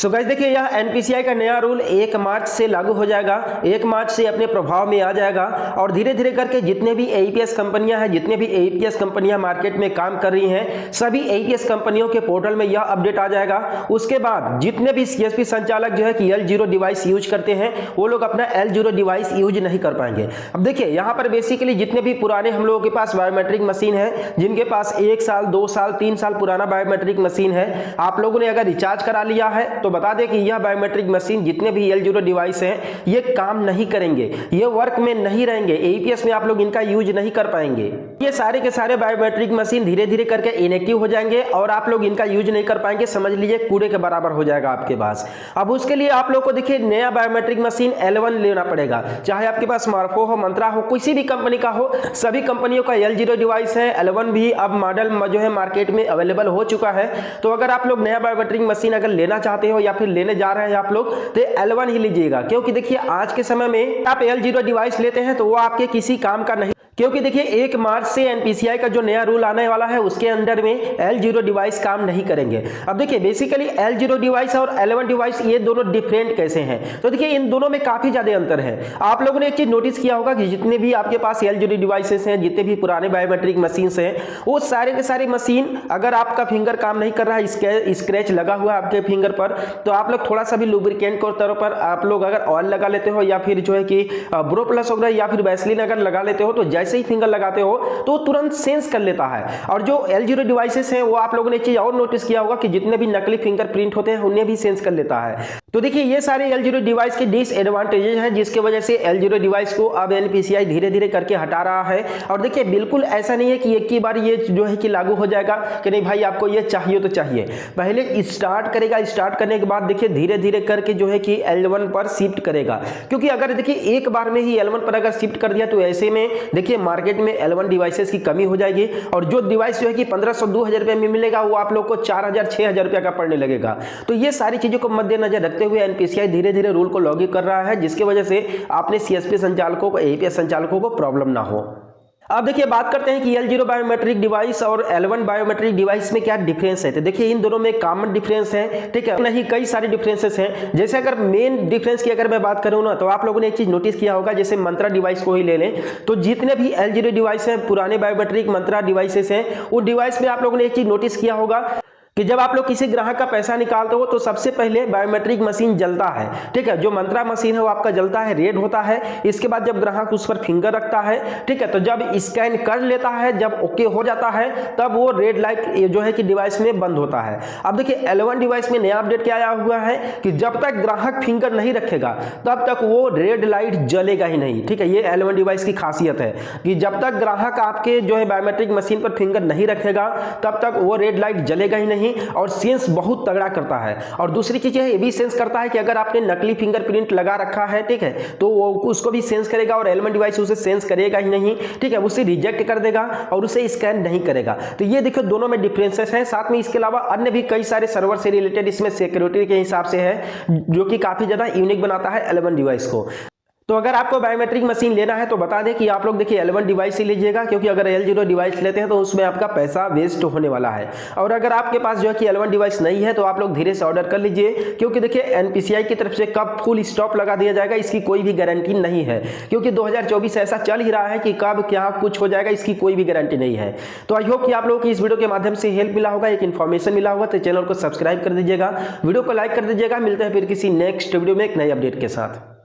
So guys देखिए, यह NPCI का नया रूल 1 मार्च से लागू हो जाएगा। 1 मार्च से अपने प्रभाव में आ जाएगा और धीरे धीरे करके जितने भी एईपीएस कंपनियां हैं, जितने भी एईपीएस कंपनियां मार्केट में काम कर रही हैं, सभी एईपीएस कंपनियों के पोर्टल में यह अपडेट आ जाएगा। उसके बाद जितने भी सीएसपी संचालक जो है कि L0 डिवाइस यूज करते हैं, वो लोग अपना L0 डिवाइस यूज नहीं कर पाएंगे। अब देखिए यहाँ पर बेसिकली जितने भी पुराने हम लोगों के पास बायोमेट्रिक मशीन है, जिनके पास 1 साल 2 साल 3 साल पुराना बायोमेट्रिक मशीन है, आप लोगों ने अगर रिचार्ज करा लिया है तो बता दें कि यह बायोमेट्रिक मशीन जितने भी L0 डिवाइस हैं, ये काम नहीं करेंगे, ये वर्क में नहीं रहेंगे, एईपीएस में आप लोग इनका यूज नहीं कर पाएंगे। ये सारे के सारे बायोमेट्रिक मशीन धीरे धीरे करके इनएक्टिव हो जाएंगे और आप लोग इनका यूज नहीं कर पाएंगे। समझ लीजिए कूड़े के बराबर हो जाएगा आपके पास। अब उसके लिए आप लोग को देखिए नया बायोमेट्रिक मशीन L1 लेना पड़ेगा, चाहे आपके पास मार्को हो, मंत्रा हो, किसी भी कंपनी का हो। सभी कंपनियों का L0 डिवाइस है, L1 भी अब मॉडल जो है मार्केट में अवेलेबल हो चुका है। तो अगर आप लोग नया बायोमेट्रिक मशीन अगर लेना चाहते हो या फिर लेने जा रहे हैं आप लोग, तो L1 ही लीजिएगा, क्योंकि देखिए आज के समय में आप L0 डिवाइस लेते हैं तो वो आपके किसी काम का नहीं, क्योंकि देखिए 1 मार्च से एनपीसीआई का जो नया रूल आने वाला है उसके अंडर में L0 डिवाइस काम नहीं करेंगे। अब देखिए बेसिकली L0 डिवाइस और L1 डिवाइस ये दोनों डिफरेंट कैसे हैं, तो देखिए इन दोनों में काफी ज्यादा अंतर है। आप लोगों ने एक चीज नोटिस किया होगा कि जितने भी आपके पास L0 डिवाइसेस हैं, जितने भी पुराने बायोमेट्रिक मशीन हैं, वो सारे के सारे मशीन अगर आपका फिंगर काम नहीं कर रहा है, स्क्रैच लगा हुआ है आपके फिंगर पर, तो आप लोग थोड़ा सा भी लुब्रिकेंट के तौर पर आप लोग अगर ऑयल लगा लेते हो या फिर जो है कि ब्रो प्लस वगैरह या फिर वैसलीन अगर लगा लेते हो, तो जैसे ही फिंगर लगाते हो तो तुरंत सेंस कर लेता है। और जो L0 डिवाइसेस हैं वो आप लोगों ने चीज और नोटिस किया होगा कि जितने भी नकली फिंगरप्रिंट होते हैं उन्हें भी सेंस कर लेता है। तो देखिए ये सारे L0 डिवाइस के डिसएडवांटेजेस हैं, जिसके वजह से L0 डिवाइस को अब एनपीसीआई धीरे धीरे करके हटा रहा है। और देखिए बिल्कुल ऐसा नहीं है कि एक ही बार ये जो है कि लागू हो जाएगा कि नहीं भाई आपको ये चाहिए तो चाहिए। पहले स्टार्ट करेगा, स्टार्ट करने के बाद देखिए धीरे धीरे करके जो है कि L1 पर शिफ्ट करेगा। क्योंकि अगर देखिए एक बार में ही L1 पर अगर शिफ्ट कर दिया तो ऐसे में देखिए मार्केट में L1 डिवाइसेस की कमी हो जाएगी और जो डिवाइस जो है कि 1500-2000 रुपए में मिलेगा वो आप लोग को 4000-6000 रुपए का पड़ने लगेगा। तो ये सारी चीजों को मद्देनजर रखते हुए एनपीसीआई धीरे धीरे रूल को लागू कर रहा है, जिसकी वजह से अपने सीएसपी संचालकों को, एईपीएस संचालकों को प्रॉब्लम ना हो। अब देखिए बात करते हैं कि L0 बायोमेट्रिक डिवाइस और L1 बायोमेट्रिक डिवाइस में क्या डिफरेंस है। तो देखिए इन दोनों में कॉमन डिफरेंस है, ठीक है, नहीं कई सारे डिफरेंसेस हैं। जैसे अगर मेन डिफरेंस की अगर मैं बात करूं ना, तो आप लोगों ने एक चीज नोटिस किया होगा, जैसे मंत्रा डिवाइस को ही ले लें तो जितने भी L0 डिवाइस हैं, पुराने बायोमेट्रिक मंत्रा डिवाइसेस हैं, उन डिवाइस में आप लोगों ने एक चीज नोटिस किया होगा कि जब आप लोग किसी ग्राहक का पैसा निकालते हो तो सबसे पहले बायोमेट्रिक मशीन जलता है, ठीक है, जो मंत्रा मशीन है वो आपका जलता है, रेड होता है। इसके बाद जब ग्राहक उस पर फिंगर रखता है, ठीक है, तो जब स्कैन कर लेता है, जब ओके हो जाता है, तब वो रेड लाइट जो है कि डिवाइस में बंद होता है। अब देखिए L1 डिवाइस में नया अपडेट क्या आया हुआ है कि जब तक ग्राहक फिंगर नहीं रखेगा तब तक वो रेड लाइट जलेगा ही नहीं, ठीक है। ये L1 डिवाइस की खासियत है कि जब तक ग्राहक आपके जो है बायोमेट्रिक मशीन पर फिंगर नहीं रखेगा तब तक वो रेड लाइट जलेगा ही नहीं और सेंस बहुत तगड़ा करता है। और दूसरी चीज ये भी सेंस करता है कि अगर आपने नकली फिंगरप्रिंट लगा रखा है, ठीक है, तो वो उसको भी सेंस करेगा और L1 डिवाइस उसे सेंस करेगा ही नहीं, ठीक है, उसे रिजेक्ट कर देगा और उसे स्कैन नहीं करेगा। तो ये देखो दोनों में डिफरेंसेस हैं। साथ में इसके अलावा अन्य भी कई सारे सर्वर से रिलेटेड इसमें सिक्योरिटी के हिसाब से है, जो कि काफी ज्यादा यूनिक बनाता है L1 डिवाइस को। तो अगर आपको बायोमेट्रिक मशीन लेना है तो बता दें कि आप लोग देखिए L1 डिवाइस ही लीजिएगा, क्योंकि अगर L0 डिवाइस लेते हैं तो उसमें आपका पैसा वेस्ट होने वाला है। और अगर आपके पास जो है कि L1 डिवाइस नहीं है तो आप लोग धीरे से ऑर्डर कर लीजिए, क्योंकि देखिए एनपीसीआई की तरफ से कब फुल स्टॉप लगा दिया जाएगा इसकी कोई भी गारंटी नहीं है, क्योंकि 2024 ऐसा चल ही रहा है कि कब क्या कुछ हो जाएगा इसकी कोई भी गारंटी नहीं है। तो आई होप कि आप लोगों की इस वीडियो के माध्यम से हेल्प मिला होगा, एक इन्फॉर्मेशन मिला होगा। तो चैनल को सब्सक्राइब कर दीजिएगा, वीडियो को लाइक कर दीजिएगा। मिलते हैं फिर किसी नेक्स्ट वीडियो में एक नई अपडेट के साथ।